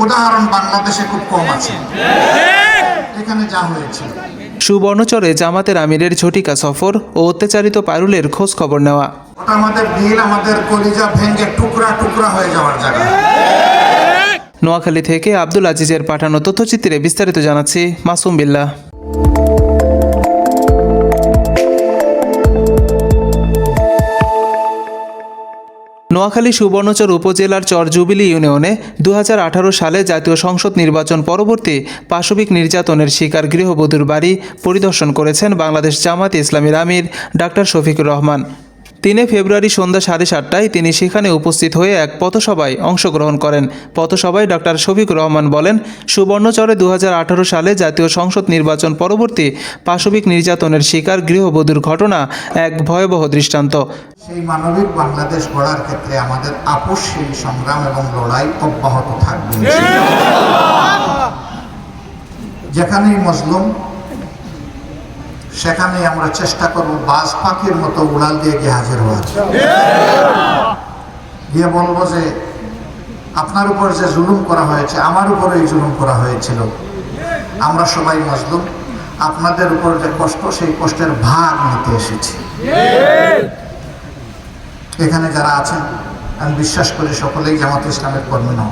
উদাহরণ বাংলাদেশে খুব কম আছে। এখানে যা হয়েছে, সুবর্ণচরে জামাতের আমিরের ঝটিকা সফর ও অত্যাচারিত পারুলের খোঁজ খবর নেওয়া। ওটা আমাদের দিল, আমাদের কলিজা ভেঙে টুকরা টুকরা হয়ে যাওয়ার জায়গা। নোয়াখালী থেকে আব্দুল আজিজের পাঠানো তথ্যচিত্রে বিস্তারিত জানাচ্ছি মাসুম বিল্লাহ। নোয়াখালী সুবর্ণচর উপজেলার চর জুবিলি ইউনিয়নে 2018 সালে জাতীয় সংসদ নির্বাচন পরবর্তী পাশবিক নির্যাতনের শিকার গৃহবধূর বাড়ি পরিদর্শন করেছেন বাংলাদেশ জামাতে ইসলামীর আমির ডাক্তার শফিকুর রহমান। 3 ফেব্রুয়ারি সন্ধ্যা 7:30টায় তিনি সেখানে উপস্থিত হয়ে এক পথসভায় অংশগ্রহণ করেন। পথসভায় ডাক্তার শফিকুর রহমান বলেন, সুবর্ণচরে 2018 সালে জাতীয় সংসদ নির্বাচন পরবর্তী পাশবিক নির্যাতনের শিকার গৃহবধূর ঘটনা এক ভয়াবহ দৃষ্টান্ত। সেই মানবিক বাংলাদেশ গড়ার ক্ষেত্রে আমাদের আপোষহীন সংগ্রাম এবং লড়াই অব্যাহত থাকবে। যেখানেই মজলুম সেখানেই আমরা চেষ্টা করব বাজ পাখির মতো উড়াল দিয়ে গিয়ে হাজির হওয়ার, গিয়ে বলবো যে আপনার উপর যে জুলুম করা হয়েছে আমার উপরে এই জুলুম করা হয়েছিল, আমরা সবাই মজলুম, আপনাদের উপর যে কষ্ট সেই কষ্টের ভাগ নিতে এসেছি। এখানে যারা আছেন আমি বিশ্বাস করি সকলেই জামাতে ইসলামের কর্মী নন।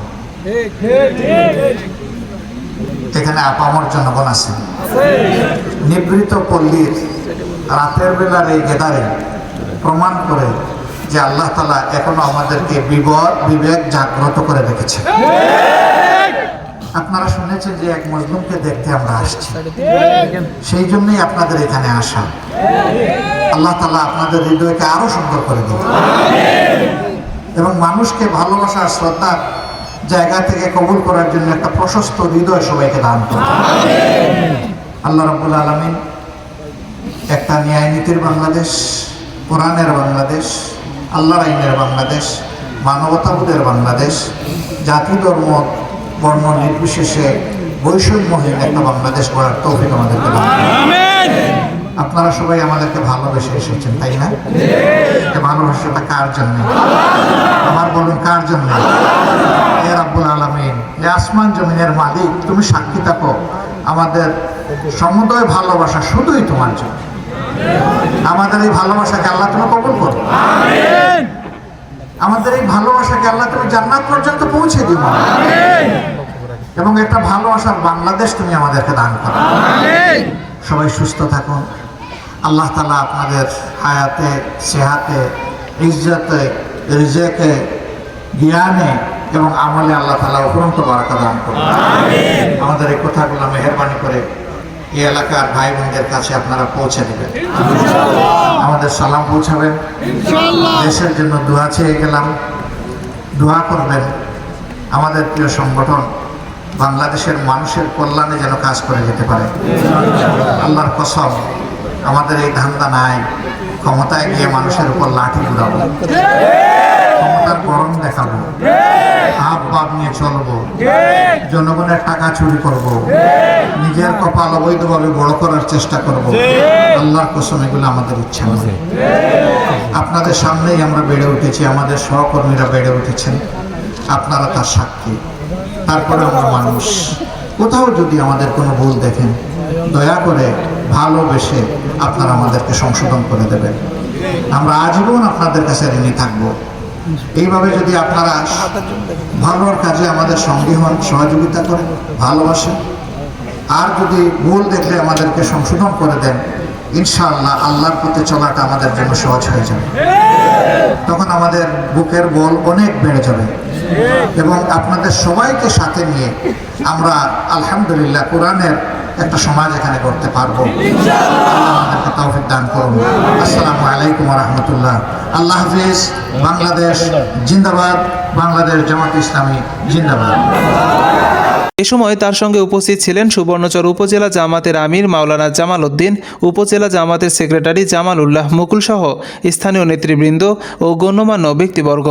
এখানে আপামর জনগণ আছেন। নিবৃত পল্লীর রাতের বেলার এই গেদারে প্রমাণ করে যে আল্লাহ তাআলা এখনো আমাদেরকে বিবেক জাগ্রত করে রেখেছে। আপনারা শুনেছেন যে এক মজলুমকে দেখতে আমরা আসছি, সেই জন্যই আপনাদের এখানে আসা। আল্লাহ তাআলা আপনাদের হৃদয়কে আরো সুন্দর করে দিন এবং মানুষকে ভালোবাসার শ্রদ্ধার জায়গা থেকে কবুল করার জন্য একটা প্রশস্ত হৃদয় সবাইকে দান করুন। আল্লাহ রাব্বুল আলামিন একটা ন্যায় নীতির বাংলাদেশ, কোরআনের বাংলাদেশ, আল্লাহর আইনের বাংলাদেশ, মানবতাবোধের বাংলাদেশ, জাতি ধর্ম বর্ণ নির্বিশেষে বৈষম্যহীন একটা বাংলাদেশ গড়ার তৌফিক আমাদেরকে দান করুন। আপনারা সবাই আমাদেরকে ভালোবেসে এসেছেন, তাই না? ভালোবাসাটা কার জন্য? আমার বলুন, কার জন্য? হে রাব্বুল আলামিন, হে আসমান জমিনের মালিক, তুমি সাক্ষী থাকো আমাদের সমুদয় ভালোবাসা শুধুই তোমার জন্য। আমাদের এই ভালোবাসাকে আল্লাহ তুমি কবুল করো। আমাদের এই ভালোবাসাকে আল্লাহ তুমি জান্নাত পর্যন্ত পৌঁছে দিও এবং একটা ভালোবাসার বাংলাদেশ তুমি আমাদেরকে দান করো। সবাই সুস্থ থাকুন। আল্লাহ তাআলা আপনাদের হায়াতে, সেহাতে, ইজ্জতে, রিজেকে, জ্ঞানে এবং আমলে আল্লাহ তাআলা অফুরন্ত বারাকা দান করুন। আমাদের এই কথাগুলো মেহেরবানি করে এই এলাকার ভাই বোনদের কাছে আপনারা পৌঁছে দেবেন, আমাদের সালাম পৌঁছাবেন। দেশের জন্য দোয়া চেয়ে গেলাম, দোয়া করবেন। আমাদের প্রিয় সংগঠন বাংলাদেশের মানুষের কল্যাণে যেন কাজ করে যেতে পারে। আল্লাহর কসম, আমাদের এই ধান্দা নাই ক্ষমতায় গিয়ে মানুষের উপর লাঠি ঘুরাবো, ক্ষমতার গরম দেখাবো, হাব ভাব নিয়ে চলবো, জনগণের টাকা চুরি করব, নিজের কপাল অবৈধভাবে বড় করার চেষ্টা করব। আল্লাহর কসম, এগুলো আমাদের ইচ্ছা নয়। আপনাদের সামনেই আমরা বেড়ে উঠেছি, আমাদের সহকর্মীরা বেড়ে উঠেছেন, আপনারা তার সাক্ষী। তারপরে আমরা মানুষ, কোথাও যদি আমাদের কোনো ভুল দেখেন দয়া করে ভালোবেসে আপনারা আমাদেরকে সংশোধন করে দেবেন। আমরা আজীবন আপনাদের কাছে ঋণী থাকবো। এইভাবে যদি আপনারা ভালোর কাজে আমাদের সঙ্গী হন, সহযোগিতা করেন, ভালোবাসেন, আর যদি ভুল দেখলে আমাদেরকে সংশোধন করে দেন, ইনশাআল্লাহ আল্লাহর পথে চলাটা আমাদের জন্য সহজ হয়ে যাবে। তখন আমাদের বুকের বল অনেক বেড়ে যাবে এবং আপনাদের সবাইকে সাথে নিয়ে আমরা আলহামদুলিল্লাহ কোরআনের একটা সমাজ এখানে করতে পারবো। আল্লাহ আমাদেরকে তৌফিক দান করুন। আসসালামু আলাইকুম ওয়া রাহমাতুল্লাহ। আল্লাহ হাফেজ। বাংলাদেশ জিন্দাবাদ, বাংলাদেশ জামাত ইসলামী জিন্দাবাদ। এ সময় তার সঙ্গে উপস্থিত ছিলেন সুবর্ণচর উপজেলা জামাতের আমির মাওলানা জামাল উদ্দিন, উপজেলা জামাতের সেক্রেটারি জামাল উল্লাহ মুকুল সহ স্থানীয় নেতৃবৃন্দ ও গণ্যমান্য ব্যক্তিবর্গ।